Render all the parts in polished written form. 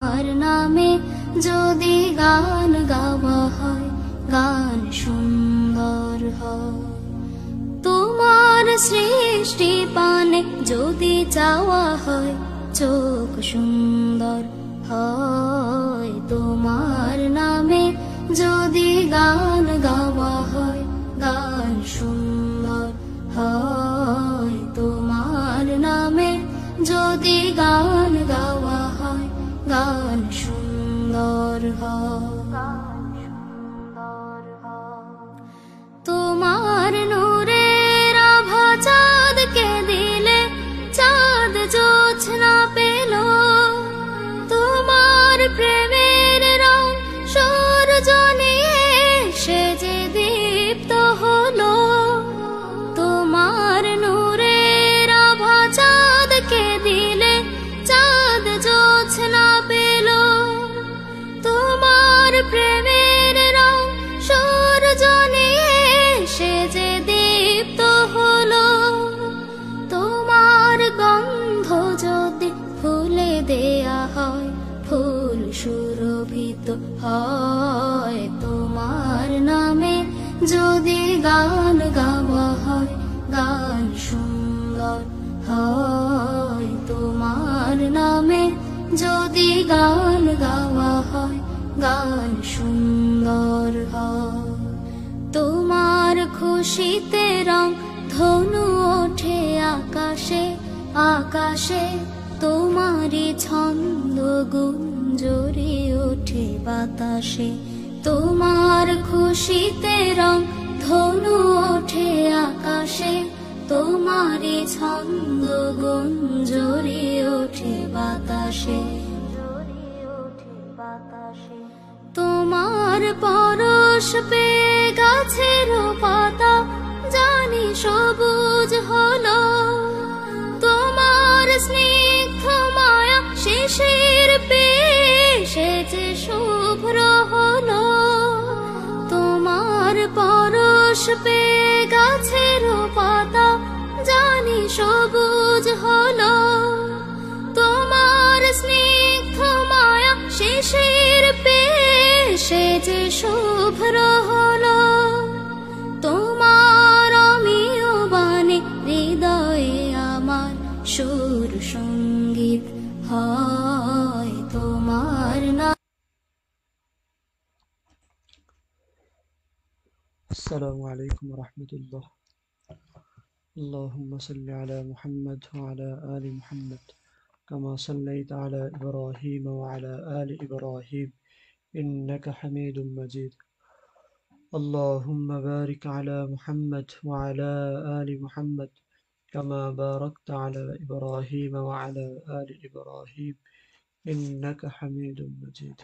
আর নামে যদি গান গাওয়া হয়, গান সুন্দর হয়। তোমার সৃষ্টি পানে যদি চাওয়া হয়, চোখ সুন্দর হয়। তোমার নামে যদি গান গাওয়া হয়, গান সুন্দর হয়। তোমার নামে যদি গান গাওয়া হয়, গান সুন্দর হয়। তোমার নূরের আভা চাঁদকে দিলে, চাঁদ জোছনা পেল। তোমার প্রেমের রং সূর্য নিয়ে সে যে দীপ্ত হলো। তোমার নূরের আভা চাঁদকে দিলে, চাঁদ জোছনা পেল। তোমার প্রেমের রং সূর্য নিয়ে সে যে দীপ্ত হলো। তোমার গন্ধ যদি ফুলে দেয়া হয়, ফুল সুরভিত হয়। তোমার নামে যদি গান গাওয়া হয়, গান সুন্দর হয়। তোমার নামে যদি গান গাওয়া হয়, গান সুন্দর হয়। তোমার খুশিতে রং ধনু ওঠে আকাশে, আকাশে তোমারই ছন্দ গুঞ্জরে ওঠে বাতাসে। তোমার খুশিতে রং ধনু ওঠে আকাশে, তোমারই ছন্দ গুঞ্জরে ওঠে বাতাসে। তোমার পরশ পেয়ে গাছের পাতা জানি সবুজ হলো। তোমার স্নিগ্ধ মায়া শিশির পেয়ে সে যে শুভ্র হলো। তোমার পরশ পেয়ে গাছের পাতা জানি সবুজ হলো। তোমার স্নিগ্ধ মায়া শিশির পেয়ে সে যে শুভ্র হলো। তোমার অমিয় বাণী হৃদয়ে আমার সুর সঙ্গীত হয়। তোমার না। السلام عليكم ورحمة الله. اللهم صل على محمد وعلى آل محمد كما صليت على إبراهيم وعلى آل إبراهيم إنك حميد مجيد. اللهم بارك على محمد وعلى آل محمد كما باركت على إبراهيم وعلى آل إبراهيم إنك حميد مجيد.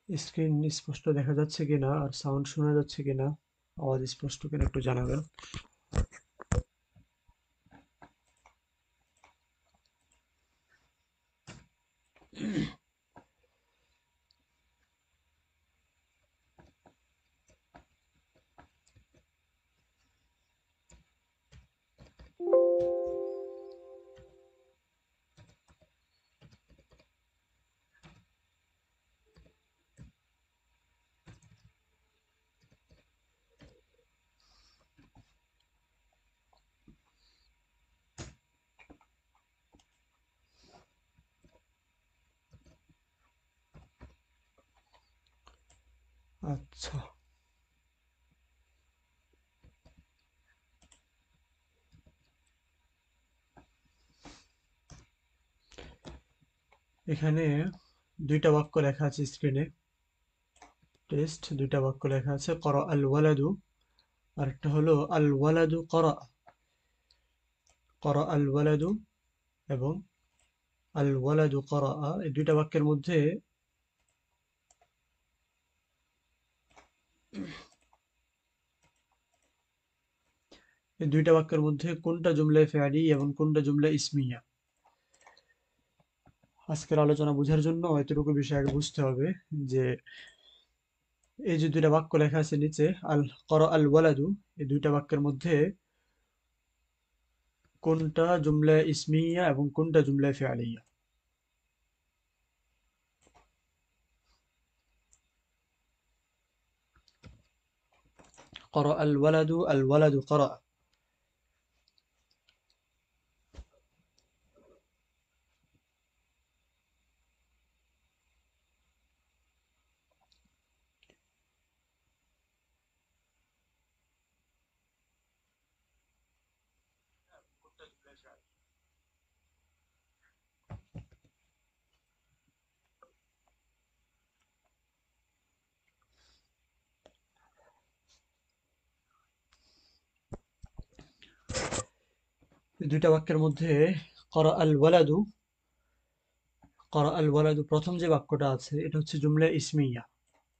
স্ক্রিন স্পষ্ট দেখা যাচ্ছে কিনা আর সাউন্ড শোনা যাচ্ছে কিনা, আওয়াজ স্পষ্ট কিনা একটু জানাবেন। আচ্ছা, এখানে দুইটা বাক্য লেখা আছে স্ক্রিনে। টেস্ট দুইটা বাক্য লেখা আছে, করা আল ওয়ালাদু, আর একটা হলো আল ওয়ালাদু করা। করা আল ওয়ালাদু এবং আল ওয়ালাদু করা, এই দুইটা বাক্যের মধ্যে কোনটা জুমলায় ফেআলি এবং কোনটা জুমলা ইসমিয়া। আজকের আলোচনা বোঝার জন্য এতটুকু বিষয় আগে বুঝতে হবে যে এই যে দুইটা বাক্য লেখা আছে নিচে, আল করা আল ওয়ালাদু, এই দুইটা বাক্যের মধ্যে কোনটা জুমলা ইসমিয়া এবং কোনটা জুমলা ফিআলিয়া? قرأ الولد الولد قرأ। এই দুইটা বাক্যের মধ্যে করা আল ওয়ালাদু, করা আল ওয়ালাদু প্রথম যে বাক্যটা আছে এটা হচ্ছে জুমলা ইসমিয়া,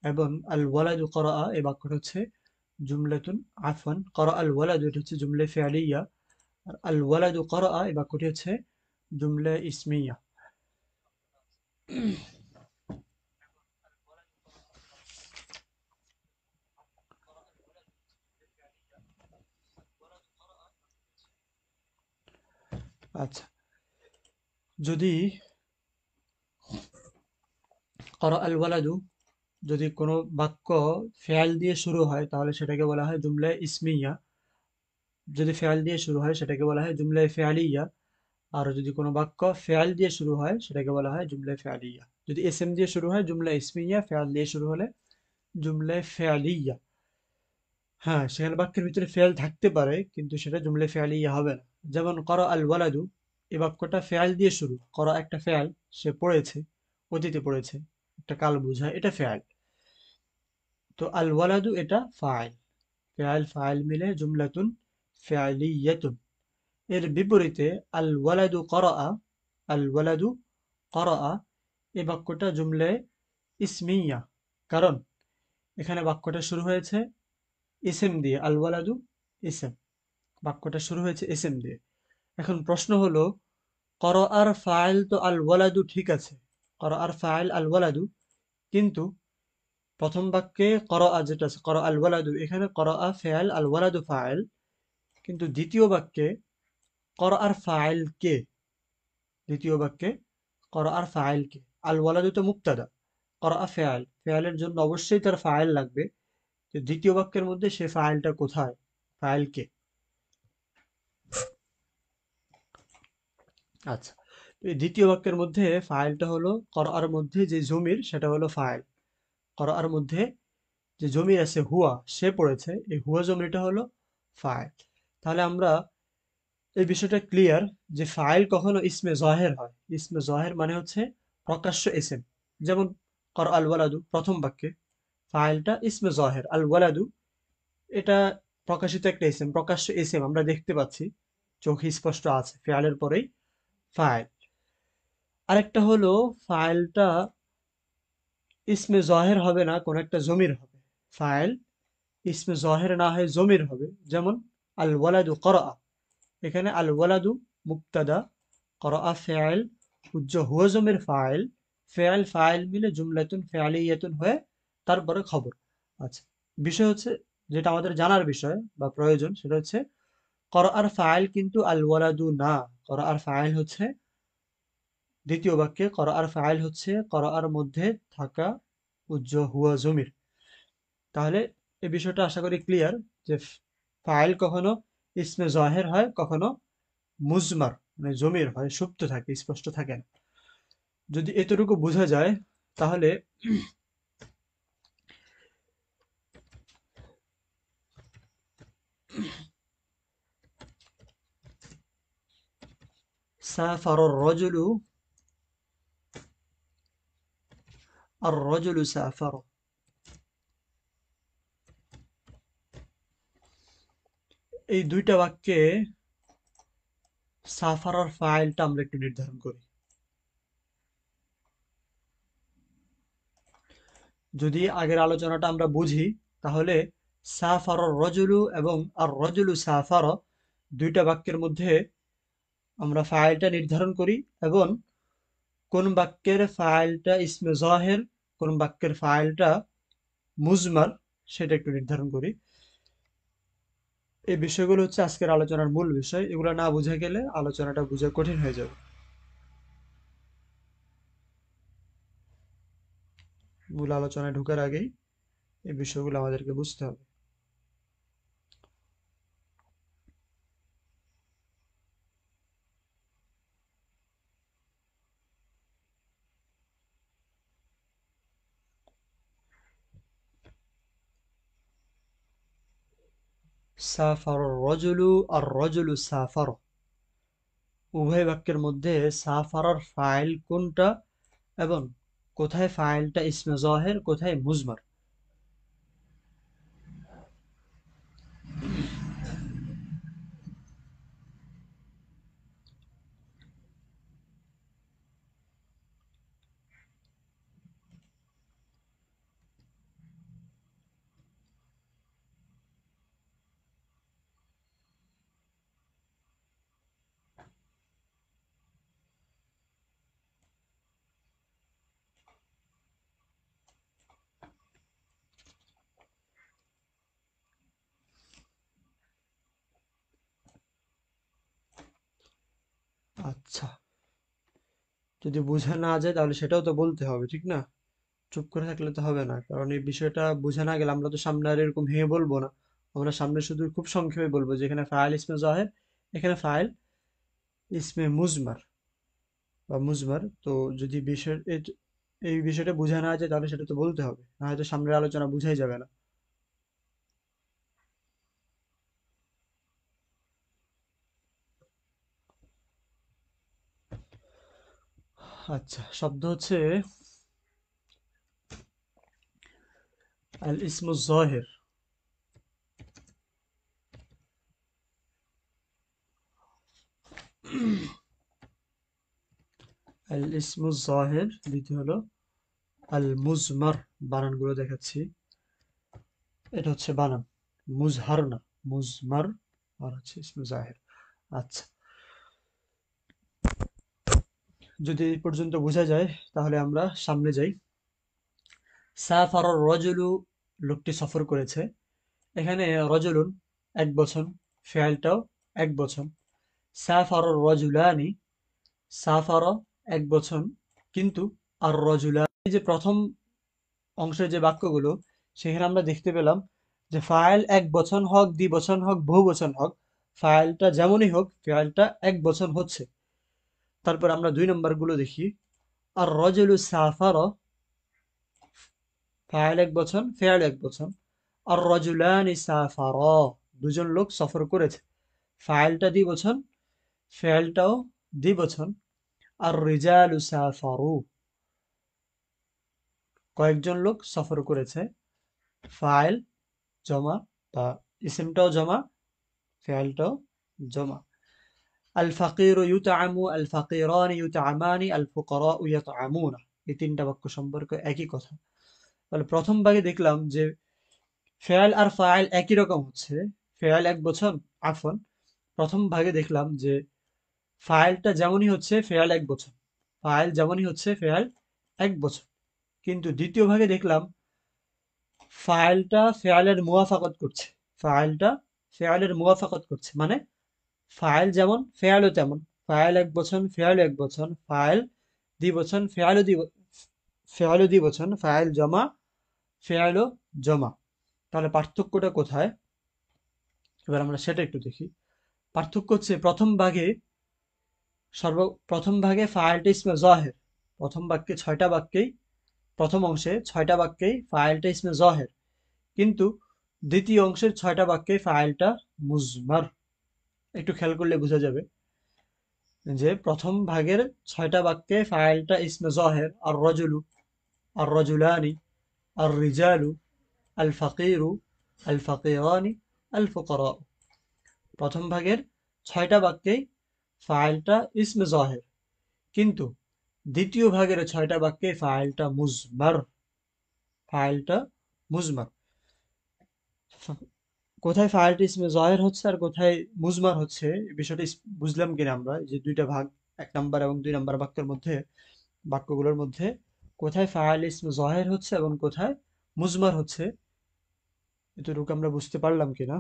এবং আল ওয়ালাদু করা এই বাক্যটা হচ্ছে জুমলাতুন আফওয়ান করা আল ওয়ালাদু এটা হচ্ছে জুমলা ফিআলিয়া, আর আল ওয়ালাদু করা এই বাক্যটি হচ্ছে জুমলা ইসমিয়া। আচ্ছা, যদি করা আল ওয়ালাদু যদি কোনো বাক্য ফেয়াল দিয়ে শুরু হয় তাহলে সেটাকে বলা হয় জুমলা ইসমিয়া, যদি ফেয়াল দিয়ে শুরু হয় সেটাকে বলা হয় জুমলা ফেয়ালিয়া, আর যদি কোনো বাক্য ফেয়াল দিয়ে শুরু হয় সেটাকে বলা হয় জুমলা ফেয়ালিয়া। যদি এসএম দিয়ে শুরু হয় জুমলা ইসমিয়া, ফেয়াল দিয়ে শুরু হলে জুমলা ফেয়ালিয়া। হ্যাঁ, সেখানে বাক্যের ভিতরে ফেয়াল থাকতে পারে কিন্তু সেটা জুমলা ফেয়ালিয়া হবে না। যেমন করা আল ওয়ালাদু, এই বাক্যটা ফেয়াল দিয়ে শুরু, করা একটা ফেয়াল, সে পড়েছে, অতীতে পড়েছে, একটা কাল বোঝায়, এটা ফেয়াল। তো আল ওয়ালাদু এটা ফাইল, ফেয়াল ফাইল মিলে জুমলাতুন ফেয়ালিয়াতুন। এর বিপরীতে আল ওয়ালাদু করা, আল ওয়ালাদু করা এই বাক্যটা জুমলে ইসমিয়া, কারণ এখানে বাক্যটা শুরু হয়েছে ইসেম দিয়ে, আল ওয়ালাদু ইসেম, বাক্যটা শুরু হয়েছে ইসেম দিয়ে। এখন প্রশ্ন হলো, করা আর ফাইল তো আল ওয়ালাদু ঠিক আছে, করা আর ফাইল আল ওয়ালাদু, কিন্তু প্রথম বাক্যে করা যেটা আছে করা আল ওয়ালাদু, এখানে করা ফেয়াল আল ওয়ালাদু ফাইল, কিন্তু দ্বিতীয় বাক্যে করা আর ফাইল কে, দ্বিতীয় বাক্যে করা আর ফাইল কে, আল ওয়ালাদু তো মুক্তাদা, করা ফেয়াল, ফেয়ালের জন্য অবশ্যই তার ফাইল লাগবে, তো দ্বিতীয় বাক্যের মধ্যে সে ফাইলটা কোথায়, ফাইল কে? আচ্ছা, তো এই দ্বিতীয় বাক্যের মধ্যে ফাইলটা হলো করার মধ্যে যে জমির সেটা হলো ফাইল, করার মধ্যে যে জমির আছে হুয়া, সে পড়েছে, এই হুয়া জমিটা হলো ফাইল। তাহলে আমরা এই বিষয়টা ক্লিয়ার যে ফাইল কখনো ইসমে জহের হয়, ইসমে জহের মানে হচ্ছে প্রকাশ্য এসেম। যেমন কর আল ওয়ালাদু প্রথম বাক্যে ফাইলটা ইসমে জহের, আল ওয়ালাদু এটা প্রকাশিত একটা এসেম, প্রকাশ্য এসেম, আমরা দেখতে পাচ্ছি, চোখে স্পষ্ট আছে, ফেয়ালের পরেই ফাইল। আরেকটা হলো ফাইলটা ইসমে জহের হবে না, কোন একটা জমির হবে, ফাইল ইসমে জহের না হয় জমির হবে। যেমন আল ওয়ালাদু করা, এখানে আল ওয়ালাদু মুক্তাদা, করা ফেয়াল, উজ্জ হুয়া জমির ফাইল, ফেয়াল ফাইল মিলে জুমলাতুন ফেয়ালিয়াতুন হয়ে তারপরে খবর। আচ্ছা, বিষয় হচ্ছে যেটা আমাদের জানার বিষয় বা প্রয়োজন সেটা হচ্ছে করা আর ফাইল কিন্তু আল ওয়ালাদু না, করা আর ফাইল হচ্ছে দ্বিতীয় বাক্যে, করা আর ফাইল হচ্ছে করা আর মধ্যে থাকা উজ্জ হুয়া জমির। তাহলে এই বিষয়টা আশা করি ক্লিয়ার যে ফাইল কখনো ইসমে জহের হয়, কখনো মুজমার মানে জমির হয়, সুপ্ত থাকে, স্পষ্ট থাকে না। যদি এতটুকু বোঝা যায় তাহলে সাফার রজুলু, আর রজুলু সাফার, এই দুইটা বাক্যে সাফারার ফাইলটা আমরা একটু নির্ধারণ করি। যদি আগের আলোচনাটা আমরা বুঝি তাহলে সাফার রজুলু এবং আর রজুলু সাফার দুইটা বাক্যের মধ্যে আমরা ফাইলটা নির্ধারণ করি, এবং কোন বাক্যের ফাইলটা ইসমে জহের, কোন বাক্যের ফাইলটা মুজমার, সেটা একটু নির্ধারণ করি। এই বিষয়গুলো হচ্ছে আজকের আলোচনার মূল বিষয়। এগুলো না বুঝে গেলে আলোচনাটা বোঝা কঠিন হয়ে যাবে। মূল আলোচনায় ঢোকার আগেই এই বিষয়গুলো আমাদেরকে বুঝতে হবে। সাফার রজুলু আর রজুলু সাফার, উভয় বাক্যের মধ্যে সাফারার ফাইল কোনটা এবং কোথায় ফাইলটা ইসমে জাহের, কোথায় মুজমার। আচ্ছা, যদি বোঝা না যায় তাহলে সেটাও তো বলতে হবে, ঠিক না? চুপ করে থাকলে তো হবে না, কারণ এই বিষয়টা বোঝা না গেলে আমরা তো সামনে আর এরকম হেয়ে বলবো না। আমরা সামনে শুধু খুব সংক্ষেপে বলবো যে এখানে ফাইল ইসমে জাহের, এখানে ফাইল ইসমে মুজমার বা মুজমার। তো যদি বিষয় এই বিষয়টা বোঝা না যায় তাহলে সেটা তো বলতে হবে, না হয়তো সামনের আলোচনা বোঝাই যাবে না। আচ্ছা, শব্দ হচ্ছে আল ইসমু জাহির। আল ইসমু জাহির, দ্বিতীয় হলো আল মুজমার। বানানগুলো দেখাচ্ছি। এটা হচ্ছে বানান, মুজহার না, মুজমার। আর হচ্ছে ইসমু জাহির। আচ্ছা, যদি এই পর্যন্ত বোঝা যায় তাহলে আমরা সামনে যাই। সাফার রজুলু, লোকটি সফর করেছে। এখানে রজুলুন এক বচন, ফেয়ালটাও এক বচন। সাফার রজুলানি, সাফার এক বচন, কিন্তু আর রজুলানি, এই যে প্রথম অংশের যে বাক্যগুলো, সেখানে আমরা দেখতে পেলাম যে ফাইল এক বচন হোক, দ্বিবচন হোক, বহু বচন হোক, ফাইলটা যেমনই হোক ফাইলটা এক বচন হচ্ছে। তারপর আমরা দুই নম্বর গুলো দেখি। আর রজুলু সাফার, ফাইল এক বচন, ফেয়াল এক বচন। আর রজুলানি সাফার, দুজন লোক সফর করেছে। ফাইলটা দ্বিবচন, ফেয়ালটাও দ্বিবচন। আর রিজালু সাফারু, কয়েকজন লোক সফর করেছে। ফাইল জমা বা ইসিমটাও জমা, ফেয়ালটাও জমা। আল ফাকিরু ইউতআমু, আল ফাকিরানি ইউতআমানি, আল ফুকারাউ ইয়াতআমুনা, এই তিনটা বাক্য সম্পর্কে একই কথা। তাহলে প্রথম ভাগে দেখলাম যে ফেয়াল আর ফাইল একই রকম হচ্ছে, ফেয়াল এক বচন, আফন। প্রথম ভাগে দেখলাম যে ফাইলটা যেমনই হচ্ছে ফেয়াল এক বচন, ফাইল যেমনই হচ্ছে ফেয়াল এক বচন। কিন্তু দ্বিতীয় ভাগে দেখলাম ফাইলটা ফেয়ালের মুওয়াফাকত করছে, ফাইলটা ফেয়ালের মুওয়াফাকত করছে, মানে ফাইল যেমন ফেয়ালও তেমন। ফাইল এক বচন, ফেয়াল এক বচন, ফাইল দ্বিবচন, ফেয়ালও দ্বিবচন, ফাইল জমা, ফেয়ালও জমা। তাহলে পার্থক্যটা কোথায়? এবার আমরা সেটা একটু দেখি। পার্থক্য হচ্ছে প্রথম ভাগে, প্রথম ভাগে ফাইলটা ইসমে জাহের। প্রথম বাক্যে ছয়টা বাক্যেই, প্রথম অংশে ছয়টা বাক্যেই ফাইলটা ইসমে জাহের, কিন্তু দ্বিতীয় অংশের ছয়টা বাক্যে ফাইলটা মুজমার। একটু খেয়াল করলে বোঝা যাবে যে প্রথম ভাগের ছয়টা বাক্যে ফাইলটা ইসমে জাহের। আর রজুলু, আর রজুলানি, আর রিজালু, আল ফাকিরু, আল ফাকিরানি, আল ফুকারা। প্রথম ভাগের ছয়টা বাক্যেই ফাইলটা ইসমে জাহের, কিন্তু দ্বিতীয় ভাগের ছয়টা বাক্যে ফাইলটা মুজমার, ফাইলটা মুজমার। কোথায় ফাইলটা ইসমে জাহের হচ্ছে আর কোথায় মুজমার হচ্ছে, এই বিষয়টা বুঝলাম কিনা আমরা? এই যে দুইটা ভাগ, এক নাম্বার এবং দুই নাম্বার বাক্যের মধ্যে, বাক্যগুলোর মধ্যে কোথায় ফাইল ইসমে জাহের হচ্ছে এবং কোথায় মুজমার হচ্ছে, এতটুকু আমরা বুঝতে পারলাম কিনা?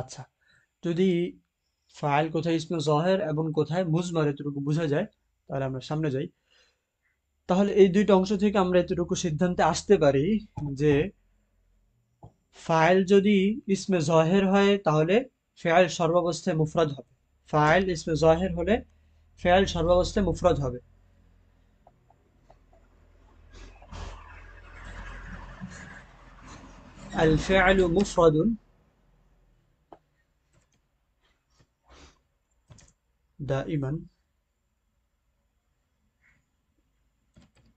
আচ্ছা, যদি ফাইল কোথায় ইসমে জহের এবং কোথায় মুজমার এতটুকু বোঝা যায়, তাহলে আমরা সামনে যাই। তাহলে এই দুইটা অংশ থেকে আমরা এতটুকু সিদ্ধান্তে আসতে পারি যে ফাইল যদি ইসমে জহের হয় তাহলে ফেয়াল সর্বাবস্থায় মুফরাদ হবে। ফাইল ইসমে জহের হলে ফেয়াল সর্বাবস্থায় মুফরাদ হবে। আল ফেয়ালু মুফরাদুন দাইমান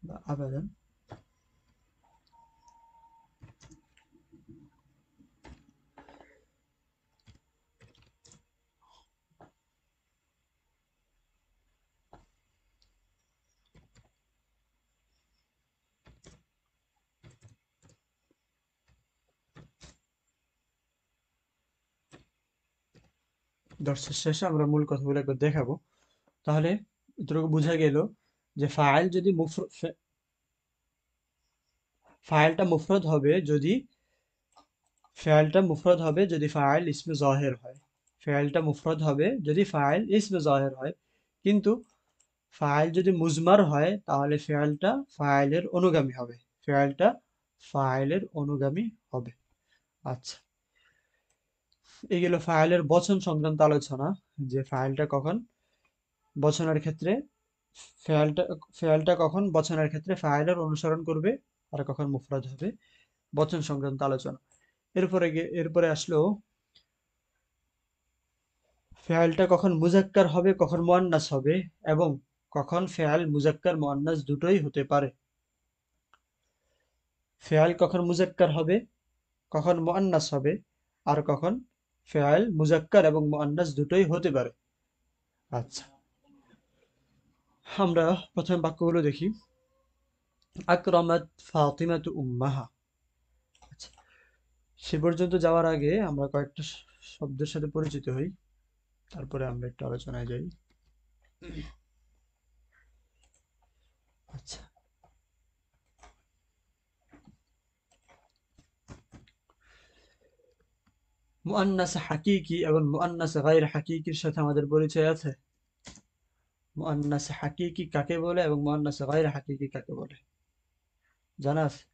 বা আবাদান। দর্শের শেষে আমরা মূল কথাগুলো একবার দেখাবো। তাহলে এতটুকু বোঝা গেল যে ফাইলটা মুফরদ হবে যদি ফাইল ইসমে জহের হয়। ফাইলটা মুফরদ হবে যদি ফাইল ইসমে জহের হয়। কিন্তু ফাইল যদি মুজমার হয় তাহলে ফাইলটা ফাইলের অনুগামী হবে। আচ্ছা, এই গেল ফাইলের বচন সংক্রান্ত আলোচনা, যে বচনের ক্ষেত্রে ফাইলটা ফাইলটা কখন বচনের ক্ষেত্রে ফাইলের অনুসরণ করবে আর কখন মুফরদ হবে, বচন সংক্রান্ত আলোচনা। এরপরে আসলো ফেয়ালটা কখন মুজাক্কার হবে, কখন মুয়ান্নাস হবে, এবং কখন ফেয়াল মুজাক্কার মুয়ান্নাস দুটোই হতে পারে। ফেয়াল কখন মুজাক্কার হবে, কখন মুয়ান্নাস হবে, আর কখন ফেয়াল মুজাক্কার এবং মুয়ান্নাস দুটোই হতে পারে। আচ্ছা, আমরা প্রথমে বাক্যগুলো দেখি। আকরামাত ফাতিমাতু উম্মাহা। আচ্ছা, সে পর্যন্ত যাওয়ার আগে আমরা কয়েকটা শব্দের সাথে পরিচিত হই, তারপরে আমরা একটু আলোচনায় যাই। আচ্ছা, মুআন্নাস হাকিকি এবং মুআন্নাস গায়র হাকিকির সাথে আমাদের পরিচয় আছে। মুআন্নাস হাকিকি কাকে বলে এবং মুআন্নাস গায়র হাকিকি কাকে বলে জানা আছে?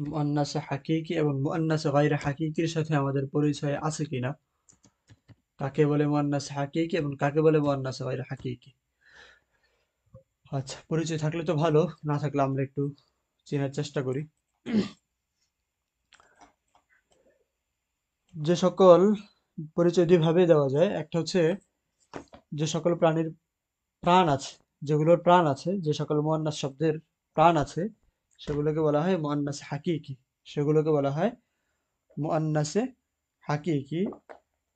মুআন্নাস হাকিকি এবং মুআন্নাস গায়র হাকিকির সাথে আমাদের পরিচয় আছে কিনা, কাকে বলে মুআন্নাস হাকিকি এবং কাকে বলে মুআন্নাস গায়র হাকিকি। আচ্ছা, পরিচয় থাকলে তো ভালো, না থাকলে আমরা একটু চেনার চেষ্টা করি। যে সকল পরিচয় দুইভাবে দেওয়া যায়, একটা হচ্ছে যে সকল প্রাণীর প্রাণ আছে, যেগুলোর প্রাণ আছে, যে সকল মুআন্নাস শব্দের প্রাণ আছে, সেগুলোকে বলা হয় মুআন্নাস হাকিকি। সেগুলোকে বলা হয় মুআন্নাসে হাকিকি।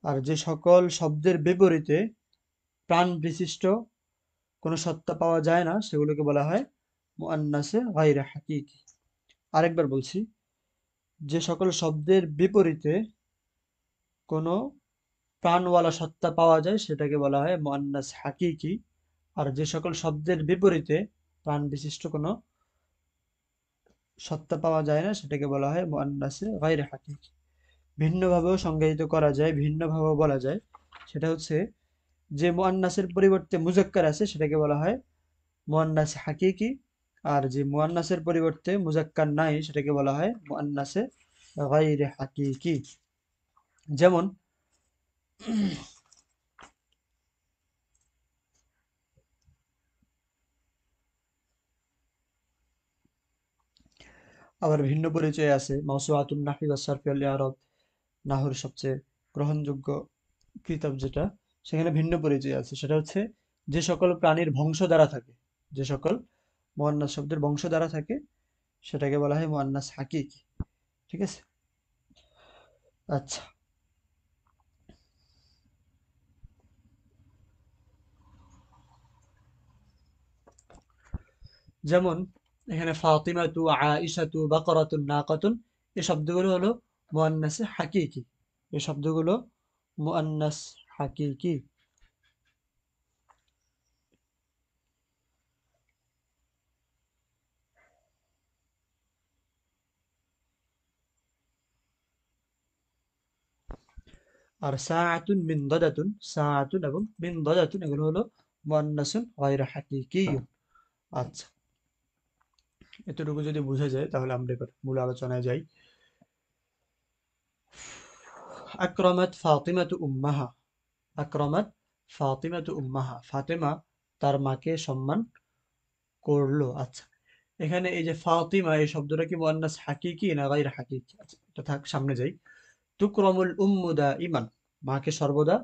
আর যে সকল শব্দের বিপরীতে প্রাণ বিশিষ্ট কোনো সত্তা পাওয়া যায় না, সেগুলোকে বলা হয় মুআন্নাসে গায়রে হাকিকি। আরেকবার বলছি, যে সকল শব্দের বিপরীতে কোনো প্রাণওয়ালা সত্তা পাওয়া যায় সেটাকে বলা হয় মুআন্নাস হাকিকি। আর যে সকল শব্দের বিপরীতে প্রাণ বিশিষ্ট কোনো সত্তা পাওয়া যায় না সেটাকে বলা হয় মুআন্নাসে গায়রে হাকিকি। ভিন্নভাবেও সংজ্ঞায়িত করা যায়, ভিন্নভাবেও বলা যায়। সেটা হচ্ছে যে মুআন্নাসের পরিবর্তে মুজাক্কার আছে সেটাকে বলা হয় মুআন্নাস হাকিকি। আর যে মুআন্নাসের পরিবর্তে মুজাক্কার নাই সেটাকে বলা হয় মুআন্নাসে গায়রে হাকিকি। যেমন আবার ভিন্ন পরিচয় আছে মাওসুআতুন নাহরি ওয়াস সারফি ওয়াল ইআরাব, নাহর সবচেয়ে গ্রহণযোগ্য কিতাব যেটা, সেখানে ভিন্ন পরিচয় আছে। সেটা হচ্ছে যে সকল প্রাণীর বংশধারা থাকে, যে সকল মুআন্নাস শব্দের বংশ দ্বারা থাকে সেটাকে বলা হয় মুআন্নাস হাকিকি। ঠিক আছে? আচ্ছা, যেমন এখানে ফাতিমাতু, আয়েশাতু, বাকরাতুন, নাকাতুন, এই শব্দগুলো হলো মুআন্নাসে হাকিকি। এই শব্দগুলো মুআন্নাস হাকিকি। আর সাআতুন, মিনদাদাতুন, সাআতুন এবং মিনদাদাতুন এগুলো হলো মুআন্নাসুন গায়রু হাকিকিয়্যুন। আচ্ছা, এতটুকু যদি বুঝা যায় তাহলে আমরা এবার মূল আলোচনায় যাই। আকরামাত ফাতিমাতু উম্মাহা, আকরামাত ফাতিমাতু উম্মাহা, ফাতেমা তার মাকে সম্মান করলো। আচ্ছা, এখানে এই যে ফাতিমা এই শব্দটা কি মুআন্নাস হাকিকি না গায়র হাকিকি? আচ্ছা, এটা থাক, সামনে যাই। তুকরামুল উম্মু দাইমান, মাকে সর্বদা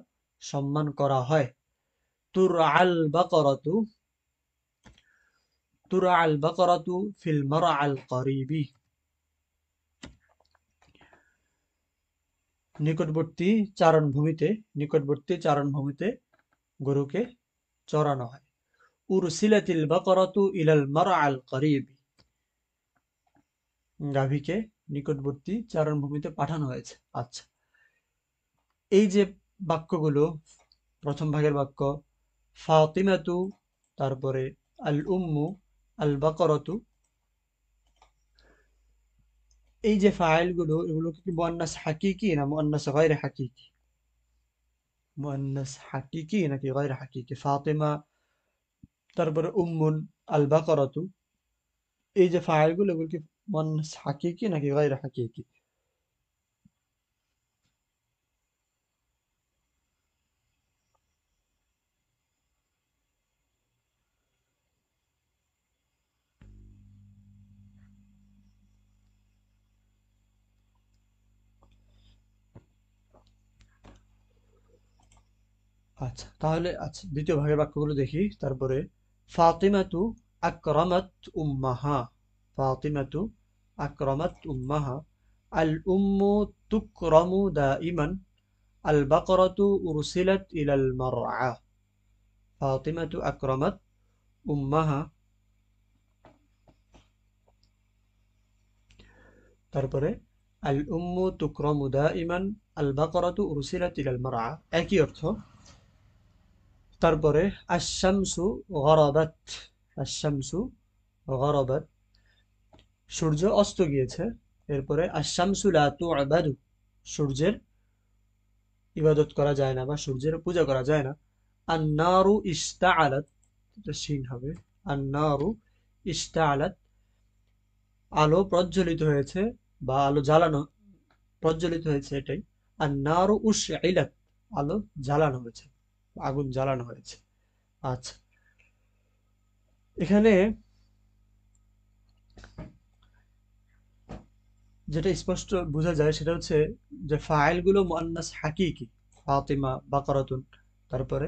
সম্মান করা হয়। তুরআল বাকারাতু, তুরআল বাকারাতু ফিল মারআল করিবি, নিকটবর্তী চারণভূমিতে, নিকটবর্তী চারণভূমিতে গরুকে চরানো হয়। উরসিলাতিল বাকারাতু ইলাল মারআল করিবি, গাভীকে নিকটবর্তী চারণভূমিতে পাঠানো হয়েছে। আচ্ছা, এই যে বাক্যগুলো, প্রথম ভাগের বাক্য ফাতিমাতু, তারপরে আল উম্মু, আল বাকারাতু, এই যে ফাইলগুলো এগুলো কি মুআন্নাস হাকিকি না মুআন্নাস গায়র হাকিকি? মুআন্নাস হাকিকি নাকি গায়র হাকিকি? ফাতিমা, তারপরে উম্মুন, আল বাকারাতু, এই যে ফাইলগুলো এগুলো কি মুআন্নাস হাকিকি নাকি গায়র হাকিকি? আচ্ছা, তাহলে আচ্ছা দ্বিতীয় ভাগের বাক্যগুলো দেখি। তারপরে ফাতিমাতু আকরামাত উম্মাহা, ফাতিমাতু আকরামাত উম্মাহা, আল উম্মু তুকরামু দাইমান, আল বাকরাতু উরসিলাত ইলাল মারআ। ফাতিমাতু আকরামাত উম্মাহা, তারপরে আল উম্মু তুকরামু দাইমান, আল বাকরাতু উরসিলাত ইলাল মারআ, একই অর্থ। তারপরে আশ-শামসু গরাবাত, আশ-শামসু গরাবাত, সূর্য অস্ত গিয়েছে। এরপরে আশ-শামসু লা তু'বাদু, সূর্যের ইবাদত করা যায় না বা সূর্যের পূজা করা যায় না। আন-নারু ইশতাআলাত, এটা শিন হবে, আন-নারু ইশতাআলাত, আলো প্রজ্বলিত হয়েছে বা আলো জ্বালানো, প্রজ্বলিত হয়েছে এটাই। আন-নারু উশঈলাত, আলো জ্বালানো হয়েছে, আগুন জ্বালানো হয়েছে। আচ্ছা, এখানে যেটা স্পষ্ট বোঝা যায় সেটা হচ্ছে যে ফাইলগুলো মুআন্নাস হাকিকি, ফাতিমা, বাকারাতুন, তারপরে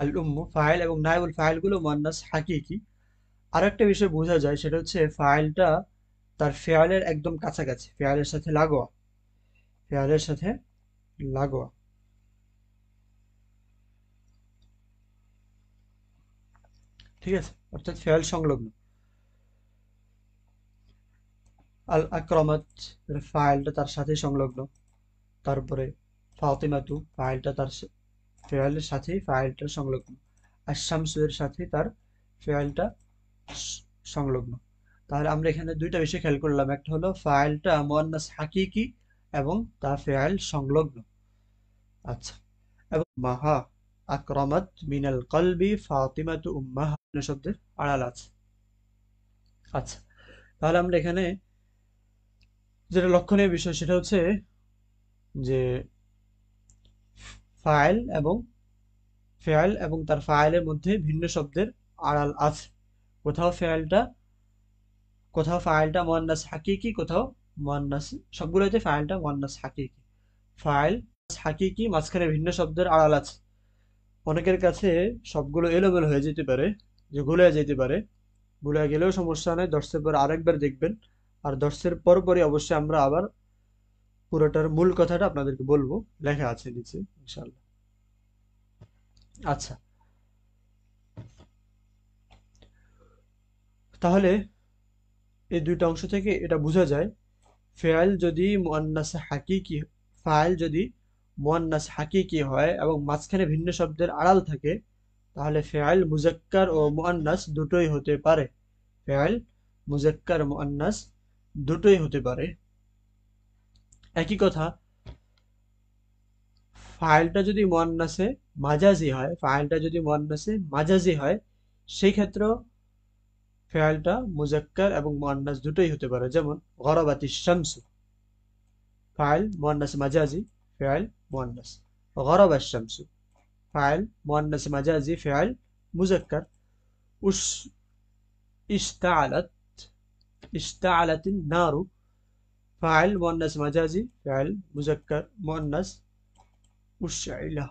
আল উম্মু, ফাইল এবং নায়েবুল ফাইলগুলো মুআন্নাস হাকিকি। আর একটা বিষয় বোঝা যায় সেটা হচ্ছে ফাইলটা তার ফেয়ালের একদম কাছাকাছি, ফেয়ালের সাথে লাগোয়া, ফেয়ালের সাথে লাগোয়া। ঠিক আছে, অর্থাৎ ফেয়াল সংলগ্ন। আল আকরামাত, ফাইলটা তার সাথে সংলগ্ন। তারপরে ফাতিমাতু, ফাইলটা তার ফেয়ালের সাথে ফাইলটা সংলগ্ন। আর শামসু এর সাথে তার ফেয়ালটা সংলগ্ন। তাহলে আমরা এখানে দুইটা বিষয় খেয়াল করলাম, একটা হলো ফাইলটা মুআন্নাস হাকিকি এবং তার ফেয়াল সংলগ্ন। আচ্ছা, এবং মাহা আকরামাত মিনাল কলবি ফাতিমাতু উম্মাহা শব্দের আড়াল আছে। আচ্ছা, তাহলে আমরা এখানে যেটা লক্ষণীয় বিষয় সেটা হচ্ছে যে ফাইল এবং ফেয়াল এবং তার ফাইলের মধ্যে ভিন্ন শব্দের আড়াল আছে। কোথাও ফেয়ালটা, কোথাও ফাইলটা মুআন্নাস হাকিকি, কোথাও মুআন্নাস, সবগুলোতে ফাইলটা মুআন্নাস হাকিকি। ফাইল হাকিকি, মাঝখানে ভিন্ন শব্দের আড়াল আছে। অনেকের কাছে সবগুলো এলোমেলো হয়ে যেতে পারে, যে গুলে যেতে পারে, ভুলে গেলেও সমস্যা নাই, দর্শের পর আরেকবার দেখবেন। আর দর্শের পরপরই অবশ্যই আমরা আবার পুরোটার মূল কথাটা আপনাদেরকে বলবো, লেখা আছে নিচে ইনশাআল্লাহ। আচ্ছা, তাহলে এই দুইটা অংশ থেকে এটা বোঝা যায়, ফেয়াল যদি মুআন্নাস হাকিকি, ফাইল যদি মুআন্নাস হাকিকি হয় এবং মাঝখানে ভিন্ন শব্দের আড়াল থাকে, তাহলে ফেয়াল মুজাক্কার ও মুআন্নাস দুটোই হতে পারে। ফেয়াল মুজাক্কার মুআন্নাস দুটোই হতে পারে। একই কথা, ফাইলটা যদি মুআন্নাসে মাজাজি হয়, ফাইলটা যদি মুআন্নাসে মাজাজি হয়, সেই ক্ষেত্রেও ফেয়ালটা মুজাক্কার এবং মুআন্নাস দুটোই হতে পারে। যেমন গরাবাতিশ শামসু, ফাইল মুআন্নাস মাজাজি, ফেয়াল মুআন্নাস। গরাবাশ শামসু, ফাইল মুআন্নাস মাজাজি, ফেয়াল মুজাক্কার। উস ইশতাআলাত, ইশতাআলাতিন নারু, ফাইল মুআন্নাস মাজাজি, ফেয়াল মুজাক্কার মুআন্নাস। উশঈলা,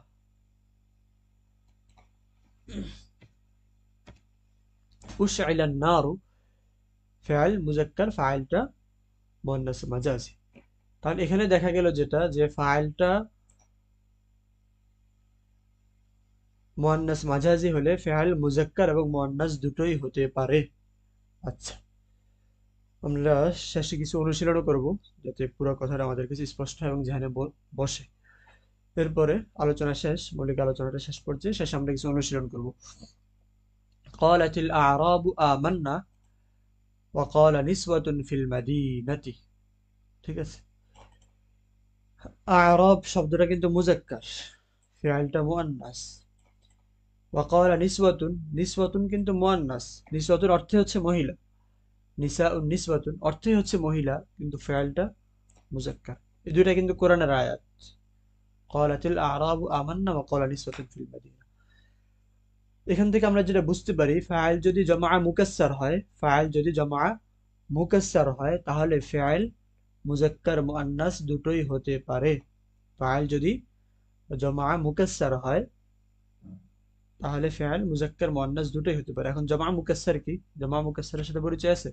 উশঈলান নারু, ফেয়াল মুজাক্কার, ফাইলটা মুআন্নাস মাজাজি। তাহলে এখানে দেখা গেল যেটা, যে ফাইলটা মুআন্নাস মাজাজি হলে ফেয়াল মুজাক্কার এবং মুআন্নাস দুটোই হতে পারে। আচ্ছা, আমরা শেষে কিছু অনুশীলনও করব, যাতে পুরো কথাটা আমাদের কাছে স্পষ্ট এবং ধ্যানে বসে। এরপরে আলোচনা শেষ, মৌলিক আলোচনাটা শেষ পর্যায়ে, শেষে আমরা কিছু অনুশীলন করব। ক্বালাতিল আ'রাবু আমান্না ওয়া ক্বালা নিসওয়াতুন ফিল মাদীনাতি। ঠিক আছে, আ'রাব শব্দটা কিন্তু মুজাক্কার, ফিআলটা মুআন্নাস। ওয়া ক্বালা নিসওয়াতুন, নিসওয়াতুন কিন্তু মুআন্নাস, নিসওয়াতুর অর্থে হচ্ছে মহিলা, নিসাউন নিসওয়াতুন অর্থে হচ্ছে মহিলা, কিন্তু ফিআলটা মুজাক্কার। এই দুইটা কিন্তু কোরআনের আয়াত। ক্বালাতিল আ'রাবু আমান্না ওয়া ক্বালা নিসওয়াতুন ফিল মাদীনা। এখান থেকে আমরা যেটা বুঝতে পারি, ফাইল যদি জমা মুকাসসার হয়, ফাইল যদি জমা মুকাসসার হয়, তাহলে ফাইল মুজাক্কার মুআন্নাস দুটোই হতে পারে। ফাইল যদি জমা মুকাসসার হয়, তাহলে ফাইল মুজাক্কার মুআন্নাস দুটোই হতে পারে। এখন জমা মুকাসসার কি? জমা মুকাসসারের সাথে পরিচয় আছে?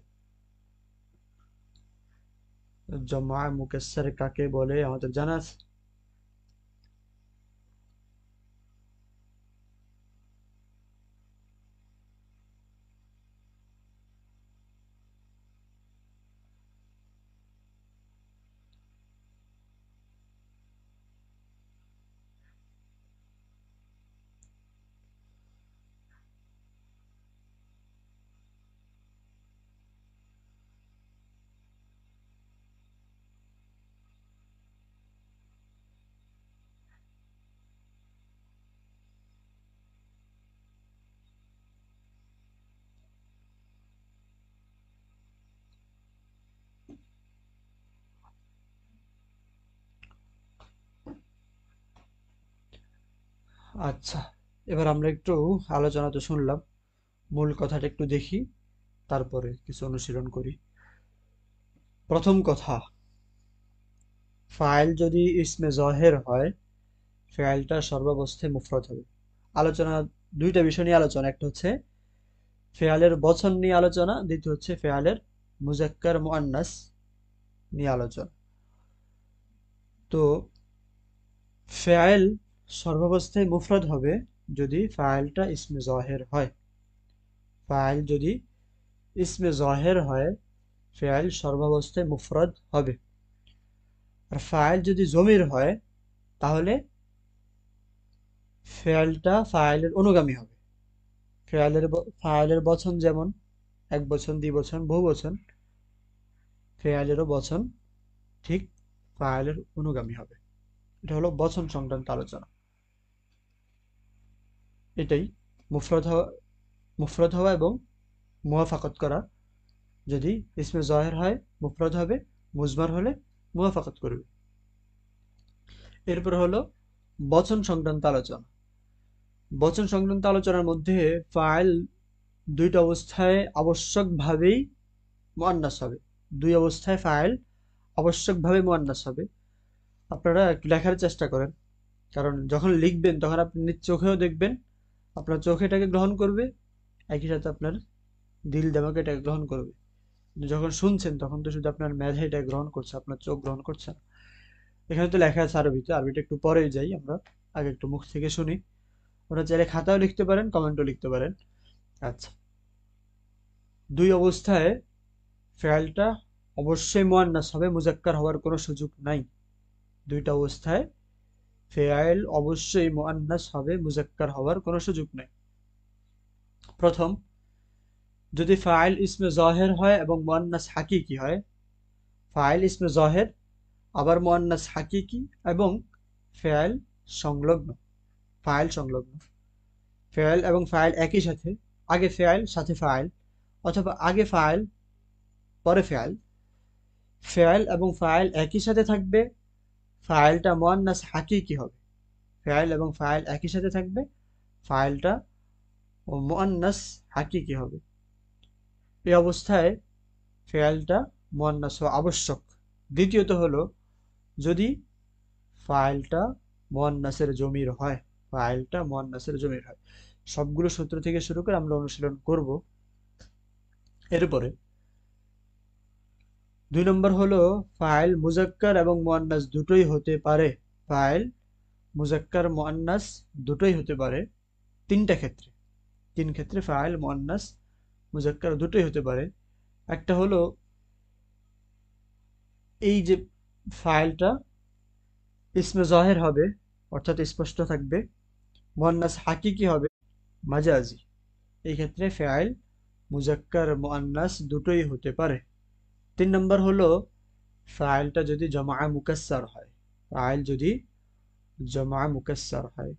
জমা মুকাসসার কাকে বলে আমাদের জানা আছে? আচ্ছা, এবার আমরা একটু আলোচনা তো শুনলাম, মূল কথাটা একটু দেখি, তারপরে কিছু অনুশীলন করি। প্রথম কথা, ফাইল যদি ইসমে জহের হয়, ফাইলটা সর্বাবস্থায় মুফরদ হবে। আলোচনা দুইটা বিষয় নিয়ে আলোচনা, একটা হচ্ছে ফেয়ালের বচন নিয়ে আলোচনা, দ্বিতীয় হচ্ছে ফেয়ালের মুজাক্কার মুআন্নাস নিয়ে আলোচনা। তো ফেয়াল সর্বাবস্থায় মুফরদ হবে যদি ফাইলটা ইসমে জহের হয়। ফাইল যদি ইসমে জহের হয়, ফেয়াল সর্বাবস্থায় মুফরদ হবে। আর ফাইল যদি জমির হয়, তাহলে ফেয়ালটা ফাইলের অনুগামী হবে। ফাইলের বচন যেমন এক বচন, দ্বি বচন, বহু বচন, ফেয়ালেরও বচন ঠিক ফাইলের অনুগামী হবে। এটা হলো বচন সংক্রান্ত আলোচনা। এটাই মুফরদ হওয়া এবং মুওয়াফাকত করা। যদি ইসমে জহের হয় মুফরদ হবে, মুজমার হলে মুওয়াফাকত করবে। এরপর হলো বচন সংক্রান্ত আলোচনা। বচন সংক্রান্ত আলোচনার মধ্যে ফাইল দুইটা অবস্থায় আবশ্যকভাবেই মুআন্নাস হবে। দুই অবস্থায় ফাইল আবশ্যকভাবে মুআন্নাস হবে। আপনারা একটু লেখার চেষ্টা করেন, কারণ যখন লিখবেন তখন আপনি নিজ চোখেও দেখবেন, আপনার চোখে এটাকে গ্রহণ করবে, একই সাথে আপনার দিল দেমাগ এটা গ্রহণ করবে। কিন্তু যখন শুনছেন তখন তো শুধু আপনার মেধা এটা গ্রহণ করছে, আপনার চোখ গ্রহণ করছে না। এখানে তো লেখা আছে আরবিতে, আরবিটা একটু পরেই যাই আমরা, আগে একটু মুখ থেকে শুনি। ওরা চাইলে খাতাও লিখতে পারেন, কমেন্টও লিখতে পারেন। আচ্ছা, দুই অবস্থায় ফেলটা অবশ্যই মুয়ান্নাস হবে, মুজাক্কার হওয়ার কোনো সুযোগ নাই। দুইটা অবস্থায় ফেয়াইল অবশ্যই মুয়ান্নাস হবে, মুজাক্কার হওয়ার কোনো সুযোগ নাই। প্রথম, যদি ফাইল ইসমে জহের হয় এবং মুয়ান্নাস হাকিকি হয়, ফাইল ইসমে জহের আবার মুয়ান্নাস হাকিকি এবং ফেয়াইল সংলগ্ন, ফাইল সংলগ্ন, ফেয়াইল এবং ফাইল একই সাথে, আগে ফেয়াইল সাথে ফাইল, অথবা আগে ফাইল পরে ফেয়াইল, ফেয়াইল এবং ফাইল একই সাথে থাকবে, ফাইলটা মুয়ান্নাস হাকিকি হবে। ফেয়াইল এবং ফাইল একই সাথে থাকবে, ফাইলটা ও মুয়ান্নাস হাকিকি হবে। এই অবস্থায় ফেয়ালটা মুয়ান্নাস হওয়া আবশ্যক। দ্বিতীয়ত হলো, যদি ফাইলটা মুয়ান্নাসের জমির হয়, ফাইলটা মুয়ান্নাসের জমির হয়। সবগুলো সূত্র থেকে শুরু করে আমরা অনুশীলন করব। এরপরে 2 নম্বর হলো, ফাইল মুজাক্কার এবং মুয়ান্নাস দুটোই হতে পারে। ফাইল মুজাক্কার মুয়ান্নাস দুটোই হতে পারে তিনটা ক্ষেত্রে। তিন ক্ষেত্রে ফাইল মুয়ান্নাস মুজাক্কার দুটোই হতে পারে। একটা হলো এই যে ফাইলটা ইসমে জহের হবে, অর্থাৎ স্পষ্ট থাকবে, মুয়ান্নাস হাকিকি হবে, মাজাজি। এই ক্ষেত্রে ফাইল মুজাক্কার মুয়ান্নাস দুটোই হতে পারে। 3 নম্বর হলো, ফাইলটা যদি জমা মুকাসসার হয়, ফাইল যদি জমা মুকাসসার হয়।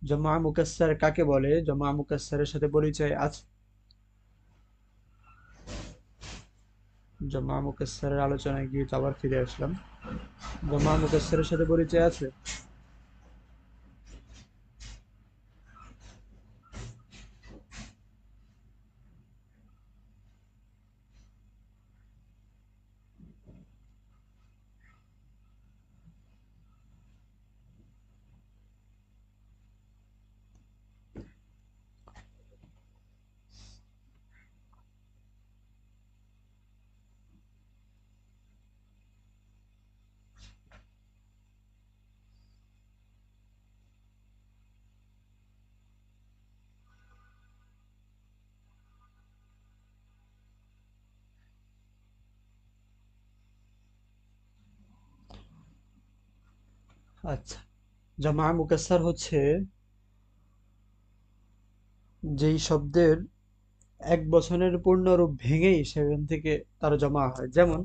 জমা মুকাসসার কাকে বলে? জমা মুকাসসারের সাথে পরিচয় আছে, জমা মুকাসসারের আলোচনায় গিয়ে তো আবার ফিরে আসলাম। জমা মুকাসসারের সাথে পরিচয় আছে। আচ্ছা, জমা মুকাসসার হচ্ছে যেই শব্দের এক বচনের পূর্ণরূপ ভেঙেই সেখান থেকে তার জমা হয়। যেমন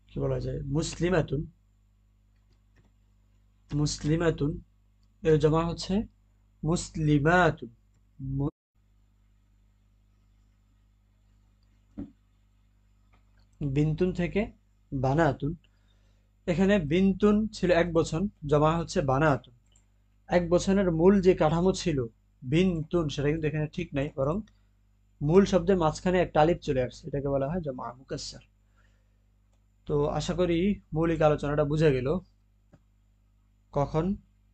কি বলা যায়, মুসলিমাতুন, মুসলিমাতুন এর জমা হচ্ছে মুসলিমাতুন। বিন্তুন থেকে বানাতুন, এখানে বিন্তুন ছিল এক বচন, জমা হচ্ছে বানাতুন। এক বচনের মূল যে কাঠামো ছিল বিন্তুন, সেটা কিন্তু এখানে ঠিক নাই, বরং মূল শব্দের মাঝখানে একটা আলিফ চলে আসছে, এটাকে বলা হয় জমা মুকাসসার। তো আশা করি মৌলিক আলোচনাটা বুঝা গেল, কখন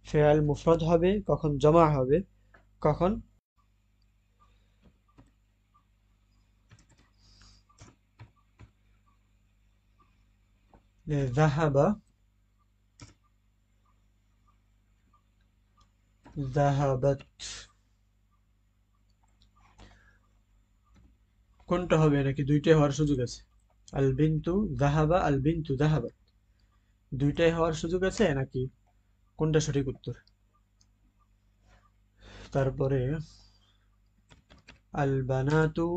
ফেয়াল মুফরদ হবে, কখন জমা হবে, কখন যাহাবা, যাহাবাত, কোনটা হবে, নাকি দুইটাই হওয়ার সুযোগ আছে? আল বিন্তু যাহাবা, আল বিন্তু যাহাবাত, দুইটাই হওয়ার সুযোগ আছে নাকি কোনটা সঠিক উত্তর? তারপরে আল বানাতু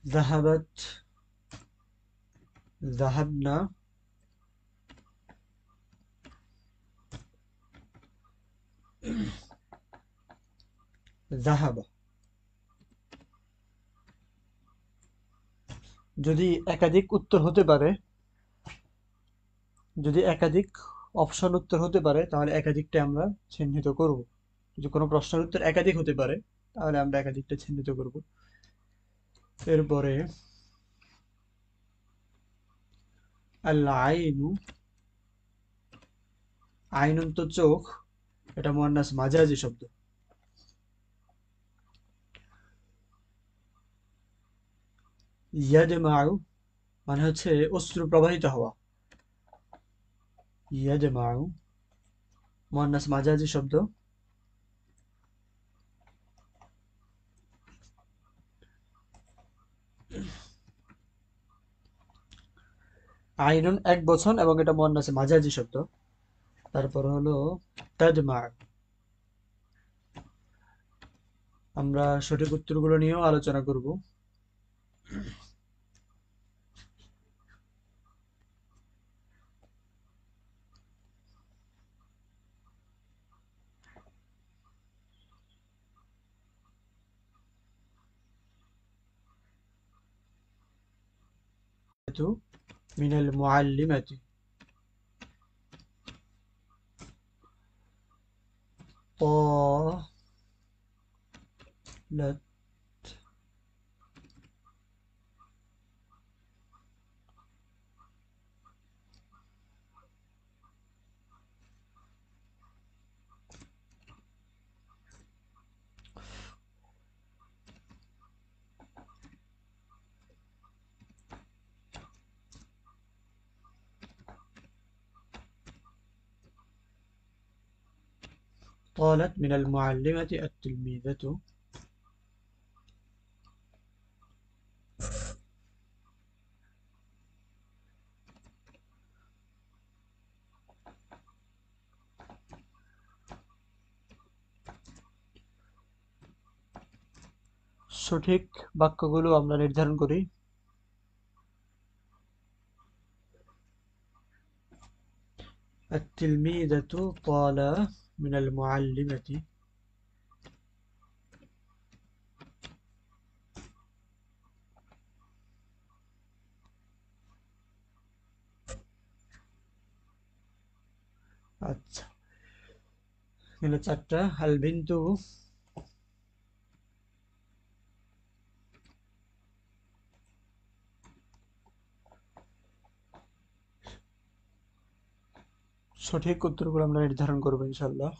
যাহাবাত, যাহাবনা, যাহাবা। যদি একাধিক উত্তর হতে পারে, যদি একাধিক অপশন উত্তর হতে পারে তাহলে একাধিকটা আমরা চিহ্নিত করব। যদি কোনো প্রশ্নের উত্তর একাধিক হতে পারে তাহলে আমরা একাধিকটা চিহ্নিত করব। এরপরে আল আইনু, আইনুন তো চোখ, এটা মুয়ান্নাস মাজাজি শব্দ। ইয়াদমাউ মানে হচ্ছে অশ্রু প্রবাহিত হওয়া। ইয়াদমাউ মুয়ান্নাস মাজাজি শব্দ। আইনুন এক বচন এবং এটা মুয়ান্নাস মাজাজি শব্দ। তারপর হলো তাদমা। আমরা সঠিক উত্তরগুলো নিয়েও আলোচনা করব। মিনাল মুআল্লিমাতি طالت من المعلمة التلميذة। সঠিক বাক্যগুলো আমরা নির্ধারণ করি। التلميذة طال من المعلمة। আচ্ছা, এগুলো চারটা। আল বিন্তু, সঠিক উত্তরগুলো আমরা নির্ধারণ করবো ইনশাল্লাহ।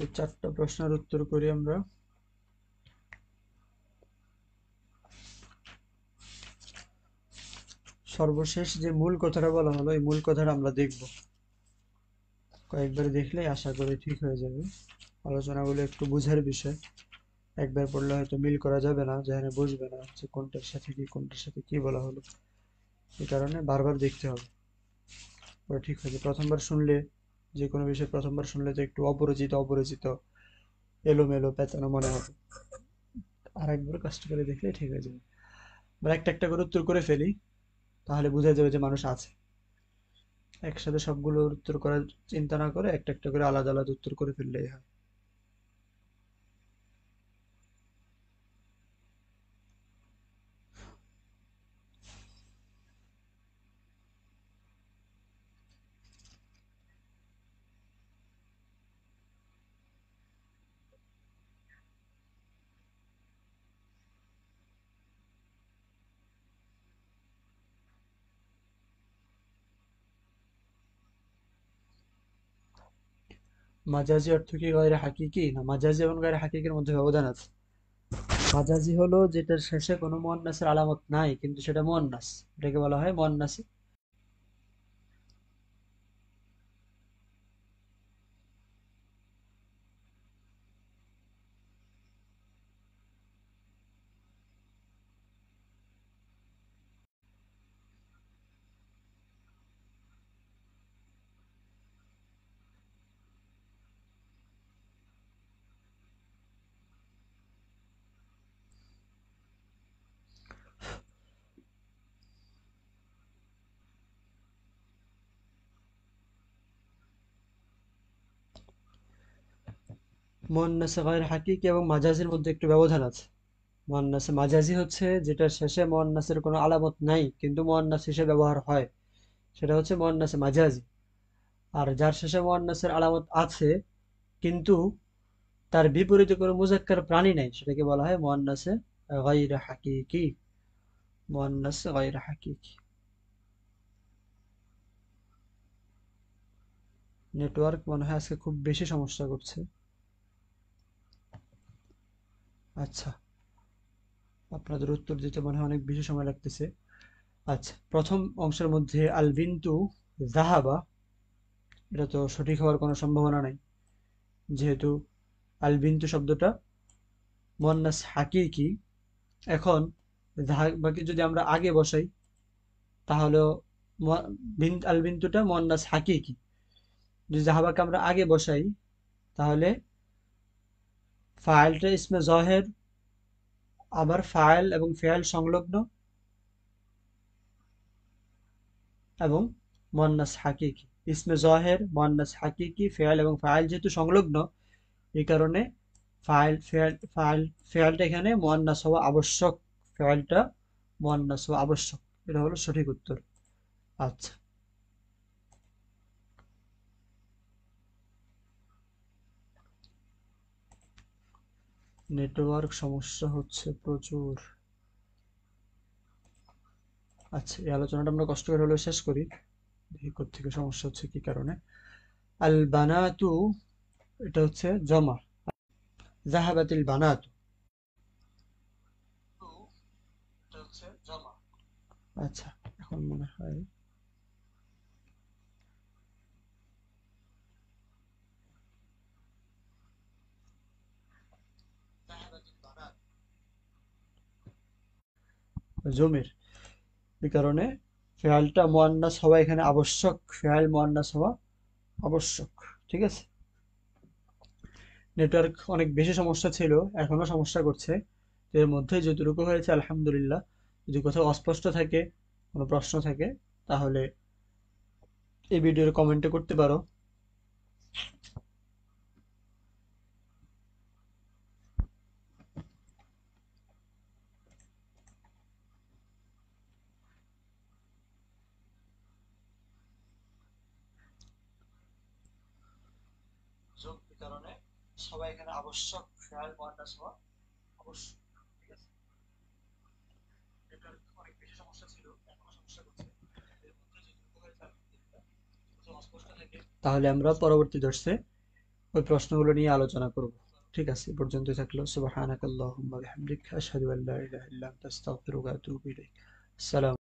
এই চারটা প্রশ্নের উত্তর করি আমরা। সর্বশেষ যে মূল কথাটা বলা হলো এই মূল কথাটা আমরা দেখব। কয়েকবার দেখলেই আশা করি ঠিক হয়ে যাবে। আলোচনাগুলো একটু বুঝার বিষয়, একবার পড়লে হয়তো মিল করা যাবে না, যেখানে বুঝবে না যে কোনটার সাথে কি কোনটার সাথে কি বলা হলো। এই কারণে বারবার দেখতে হবে, পরে ঠিক হয়ে যাবে। প্রথমবার শুনলে, যে কোনো বিষয় প্রথমবার শুনলে তো একটু অপরিচিত অপরিচিত এলোমেলো পেঁচানো মনে হবে, আর একবার কষ্ট করে দেখলে ঠিক হয়ে যাবে। আমরা একটা একটা করে উত্তর করে ফেলি, তাহলে বোঝা যাবে যে মানুষ আছে। একসাথে সবগুলোর উত্তর করার চিন্তা না করে একটা একটা করে আলাদা আলাদা উত্তর করে ফেললেই হয়। মাজাজি অর্থ কি গয়রে হাকিকি, না মাজাজি এবং গয়রে হাকিকির মধ্যে ব্যবধান আছে। মাজাজি হলো যেটার শেষে কোনো মুয়ান্নাসের আলামত নাই কিন্তু সেটা মুয়ান্নাস, এটাকে বলা হয় মুয়ান্নাসি। মুয়ান্নাসে গায়র হাকিকি এবং মাজাজির মধ্যে একটু ব্যবধান আছে। মুয়ান্নাসে মাজাজি হচ্ছে যেটার শেষে মুয়ান্নাসের কোনো আলামত নাই কিন্তু মুয়ান্নাস হিসেবে ব্যবহার হয়, সেটা হচ্ছে মুয়ান্নাসে মাজাজি। আর যার শেষে মুয়ান্নাসের আলামত আছে কিন্তু তার বিপরীতে কোনো মুজাক্কার প্রাণী নাই, সেটাকে বলা হয় মুয়ান্নাসে গায়র হাকিকি। মুয়ান্নাসে গায়র হাকিকি। নেটওয়ার্ক মনে হয় আজকে খুব বেশি সমস্যা করছে। আচ্ছা, আপনাদের উত্তর দিতে মনে হয় অনেক বেশি সময় লাগতেছে। আচ্ছা, প্রথম অংশের মধ্যে আল বিন্তু জাহাবা, এটা তো সঠিক হওয়ার কোনো সম্ভাবনা নাই, যেহেতু আল বিন্তু শব্দটা মুয়ান্নাস হাকিকি। এখন জাহাবাকে যদি আমরা আগে বসাই তাহলে আল বিন্তুটা মুয়ান্নাস হাকিকি। যদি জাহাবাকে আমরা আগে বসাই তাহলে ফাইলটা ইসমে জহের, আবার ফাইল এবং ফেল সংলগ্ন এবং মুয়ান্নাস হাকিকি। ইসমে জহের, মুয়ান্নাস হাকিকি, ফেল এবং ফাইল যেহেতু সংলগ্ন, এই কারণে ফেলটা এখানে মুয়ান্নাস হওয়া আবশ্যক। ফেলটা মুয়ান্নাস হওয়া আবশ্যক। এটা হলো সঠিক উত্তর। আচ্ছা, নেটওয়ার্ক সমস্যা হচ্ছে প্রচুর। আচ্ছা, এই আলোচনাটা আমরা কষ্ট করে হলেও শেষ করি, দেখি কোত্থেকে সমস্যা হচ্ছে কি কারণে। আল বানাতু, এটা হচ্ছে জমা। জাহাবাতিল বানাতু, এটা হচ্ছে জমা। আচ্ছা, এখন মনে হয় জমির, এই কারণে ফেয়ালটা মুয়ান্নাস হওয়া এখানে আবশ্যক। ফেয়াল মুয়ান্নাস হওয়া আবশ্যক। ঠিক আছে। নেটওয়ার্ক অনেক বেশি সমস্যা ছিল, এখনো সমস্যা করছে। এর মধ্যে যতটুকু হয়েছে আলহামদুলিল্লাহ। যদি কোথাও অস্পষ্ট থাকে, কোনো প্রশ্ন থাকে, তাহলে এই ভিডিওর কমেন্টে করতে পারো। এই কারণে সবাই এখানে আবশ্যক, ফেয়াল মুয়ান্নাস হওয়া আবশ্যক। ঠিক আছে। নেটওয়ার্ক অনেক বেশি সমস্যা ছিল, এখনো সমস্যা করছে। এর মধ্যে যতটুকু হয়েছে আলহামদুলিল্লাহ। কোথাও অস্পষ্ট থাকে, তাহলে আমরা পরবর্তী দর্শে ওই প্রশ্নগুলো নিয়ে আলোচনা করব। ঠিক আছে, এ পর্যন্তই থাকলো। সুবহানাকাল্লাহুম্মা বিহামদিক, আশহাদু আল্লা ইলাহা ইল্লা আনতা, আস্তাগফিরুকা ওয়া আতুবু ইলাইক। আসসালামু